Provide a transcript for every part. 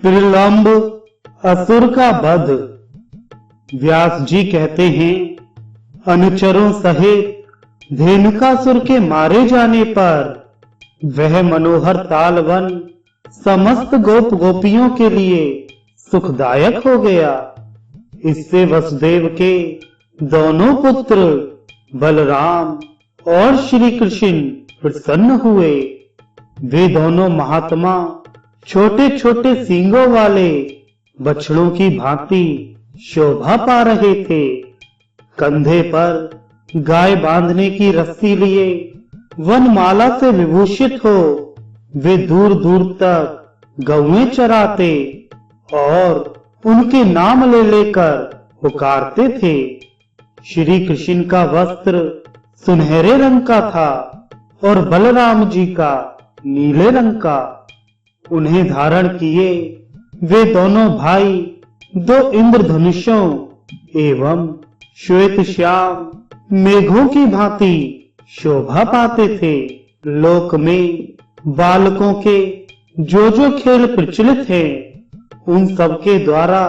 प्रलंब असुर का वध। व्यास जी कहते हैं, अनुचरों सहित धेनुकासुर के मारे जाने पर वह मनोहर तालवन समस्त गोप गोपियों के लिए सुखदायक हो गया। इससे वसुदेव के दोनों पुत्र बलराम और श्री कृष्ण प्रसन्न हुए। वे दोनों महात्मा छोटे छोटे सींगों वाले बछड़ों की भांति शोभा पा रहे थे। कंधे पर गाय बांधने की रस्सी लिए वनमाला से विभूषित हो वे दूर दूर तक गौएं चराते और उनके नाम ले लेकर पुकारते थे। श्री कृष्ण का वस्त्र सुनहरे रंग का था और बलराम जी का नीले रंग का। उन्हें धारण किए वे दोनों भाई दो इंद्रधनुषों एवं श्वेत श्याम मेघों की भांति शोभा पाते थे। लोक में बालकों के जो खेल प्रचलित हैं, उन सबके द्वारा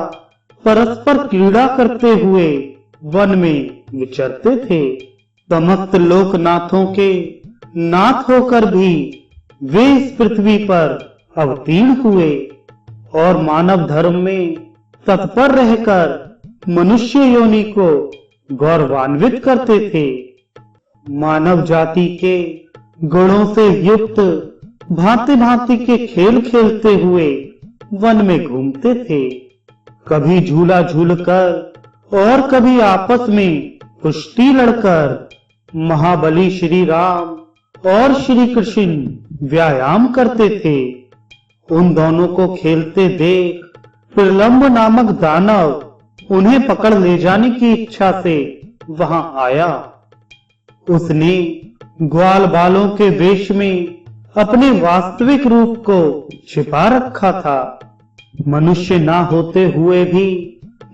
परस्पर क्रीड़ा करते हुए वन में विचरते थे। समस्त लोकनाथों के नाथ होकर भी वे इस पृथ्वी पर अवतीर्ण हुए और मानव धर्म में तत्पर रहकर मनुष्य योनि को गौरवान्वित करते थे। मानव जाति के गुणों से युक्त भांति भांति के खेल खेलते हुए वन में घूमते थे। कभी झूला झूलकर और कभी आपस में कुश्ती लड़कर महाबली श्री राम और श्री कृष्ण व्यायाम करते थे। उन दोनों को खेलते देख प्रलंब नामक दानव उन्हें पकड़ ले जाने की इच्छा से वहां आया। उसने ग्वाल बालों के वेश में अपने वास्तविक रूप को छिपा रखा था। मनुष्य ना होते हुए भी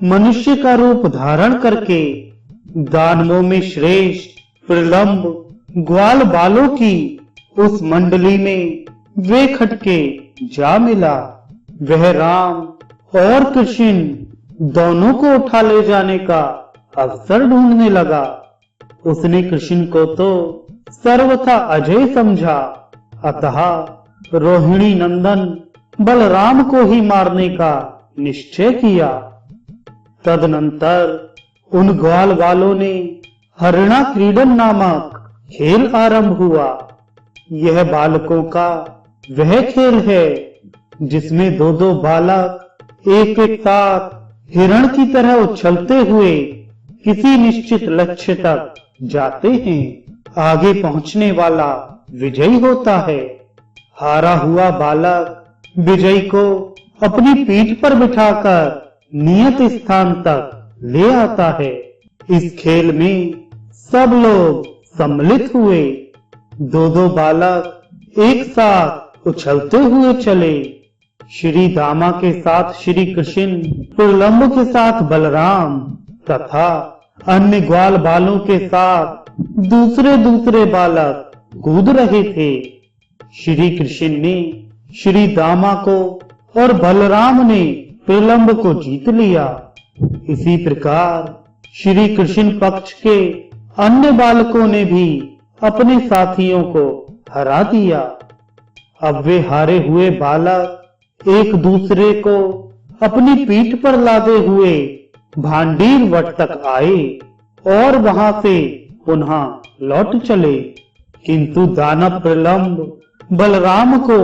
मनुष्य का रूप धारण करके दानवों में श्रेष्ठ प्रलंब ग्वाल बालों की उस मंडली में वे खटके जा मिला। वह राम और कृष्ण दोनों को उठा ले जाने का अवसर ढूंढने लगा। उसने कृष्ण को तो सर्वथा अजय समझा, अतः रोहिणी नंदन बलराम को ही मारने का निश्चय किया। तदनंतर उन ग्वाल वालों ने हरिणा क्रीडन नामक खेल आरंभ हुआ। यह बालकों का वह खेल है जिसमें दो दो बालक एक एक साथ हिरण की तरह उछलते हुए किसी निश्चित लक्ष्य तक जाते हैं। आगे पहुंचने वाला विजयी होता है। हारा हुआ बालक विजयी को अपनी पीठ पर बिठाकर नियत स्थान तक ले आता है। इस खेल में सब लोग सम्मिलित हुए। दो दो बालक एक साथ उछलते हुए चले। श्री दामा के साथ श्री कृष्ण, प्रलंब के साथ बलराम तथा अन्य ग्वाल बालों के साथ दूसरे दूसरे बालक कूद रहे थे। श्री कृष्ण ने श्री दामा को और बलराम ने प्रलंब को जीत लिया। इसी प्रकार श्री कृष्ण पक्ष के अन्य बालकों ने भी अपने साथियों को हरा दिया। अब वे हारे हुए बालक एक दूसरे को अपनी पीठ पर लादे हुए भांडीर वट तक आए और वहां से पुनः लौट चले। किंतु दानव प्रलंब बलराम को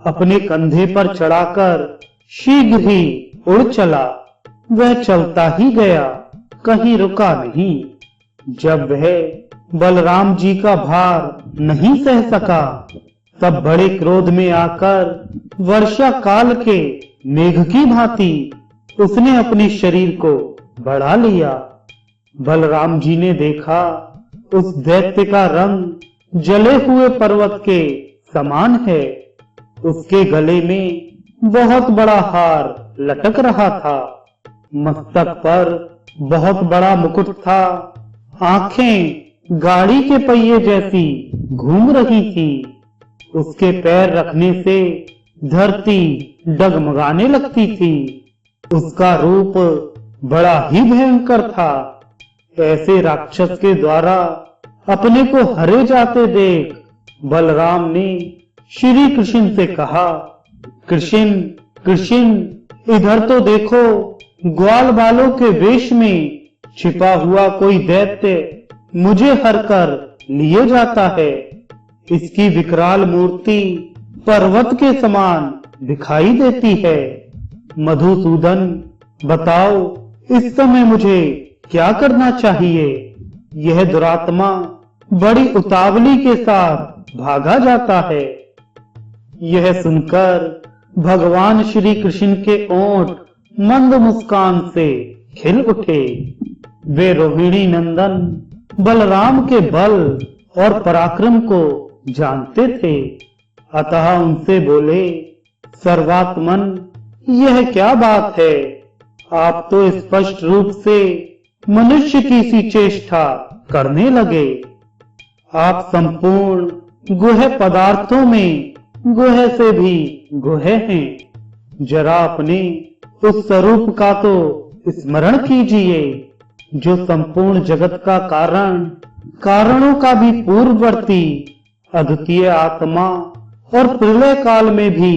अपने कंधे पर चढ़ाकर शीघ्र ही उड़ चला। वह चलता ही गया, कहीं रुका नहीं। जब वह बलराम जी का भार नहीं सह सका, तब बड़े क्रोध में आकर वर्षा काल के मेघ की भांति उसने अपने शरीर को बढ़ा लिया। बलराम जी ने देखा उस दैत्य का रंग जले हुए पर्वत के समान है। उसके गले में बहुत बड़ा हार लटक रहा था। मस्तक पर बहुत बड़ा मुकुट था। आंखें गाड़ी के पहिए जैसी घूम रही थी। उसके पैर रखने से धरती डगमगाने लगती थी। उसका रूप बड़ा ही भयंकर था। ऐसे राक्षस के द्वारा अपने को हरे जाते देख बलराम ने श्री कृष्ण से कहा, कृष्ण कृष्ण, इधर तो देखो, ग्वाल बालों के वेश में छिपा हुआ कोई दैत्य मुझे हर कर लिए जाता है। इसकी विकराल मूर्ति पर्वत के समान दिखाई देती है। मधुसूदन, बताओ इस समय मुझे क्या करना चाहिए? यह दुरात्मा बड़ी उतावली के साथ भागा जाता है। यह सुनकर भगवान श्री कृष्ण के ओंठ मंद मुस्कान से खिल उठे। वे रोहिणी नंदन बलराम के बल और पराक्रम को जानते थे, अतः उनसे बोले, सर्वात्मन, यह क्या बात है? आप तो स्पष्ट रूप से मनुष्य की सी चेष्टा करने लगे। आप संपूर्ण गुह पदार्थों में गुह से भी गुह हैं। जरा अपने उस स्वरूप का तो स्मरण कीजिए जो संपूर्ण जगत का कारण, कारणों का भी पूर्ववर्ती, अद्वितीय आत्मा और प्रलय काल में भी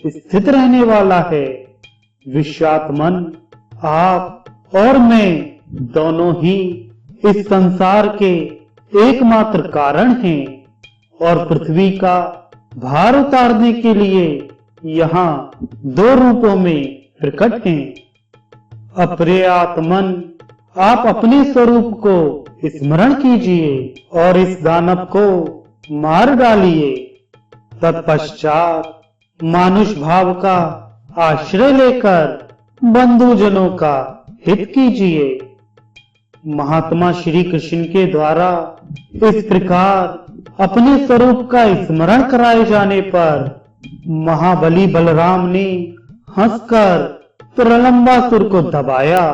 स्थित रहने वाला है। विश्वात्मन, आप और मैं दोनों ही इस संसार के एकमात्र कारण हैं और पृथ्वी का भार उतारने के लिए यहाँ दो रूपों में प्रकट हैं। अप्रियात्मन, आप अपने स्वरूप को स्मरण कीजिए और इस दानव को मार डालिए। तत्पश्चात मानुष भाव का आश्रय लेकर बंधुजनों का हित कीजिए। महात्मा श्री कृष्ण के द्वारा इस प्रकार अपने स्वरूप का स्मरण कराए जाने पर महाबली बलराम ने हंसकर प्रलंबासुर को दबाया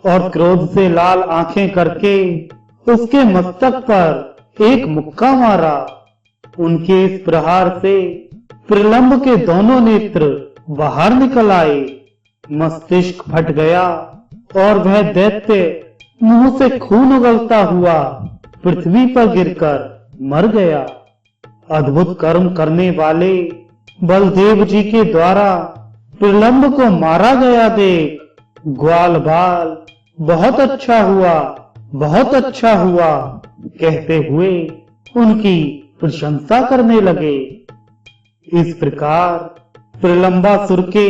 और क्रोध से लाल आंखें करके उसके मस्तक पर एक मुक्का मारा। उनके इस प्रहार से प्रलंब के दोनों नेत्र बाहर निकल आए, मस्तिष्क फट गया और वह दैत्य मुंह से खून उगलता हुआ पृथ्वी पर गिरकर मर गया। अद्भुत कर्म करने वाले बलदेव जी के द्वारा प्रलंब को मारा गया देख ग्वाल बाल बहुत अच्छा हुआ, बहुत अच्छा हुआ कहते हुए उनकी प्रशंसा करने लगे। इस प्रकार प्रलंबासुर के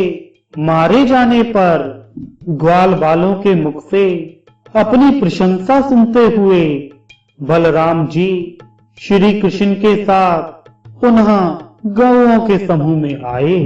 मारे जाने पर ग्वाल बालों के मुख से अपनी प्रशंसा सुनते हुए बलराम जी श्री कृष्ण के साथ पुनः गौओं के समूह में आए।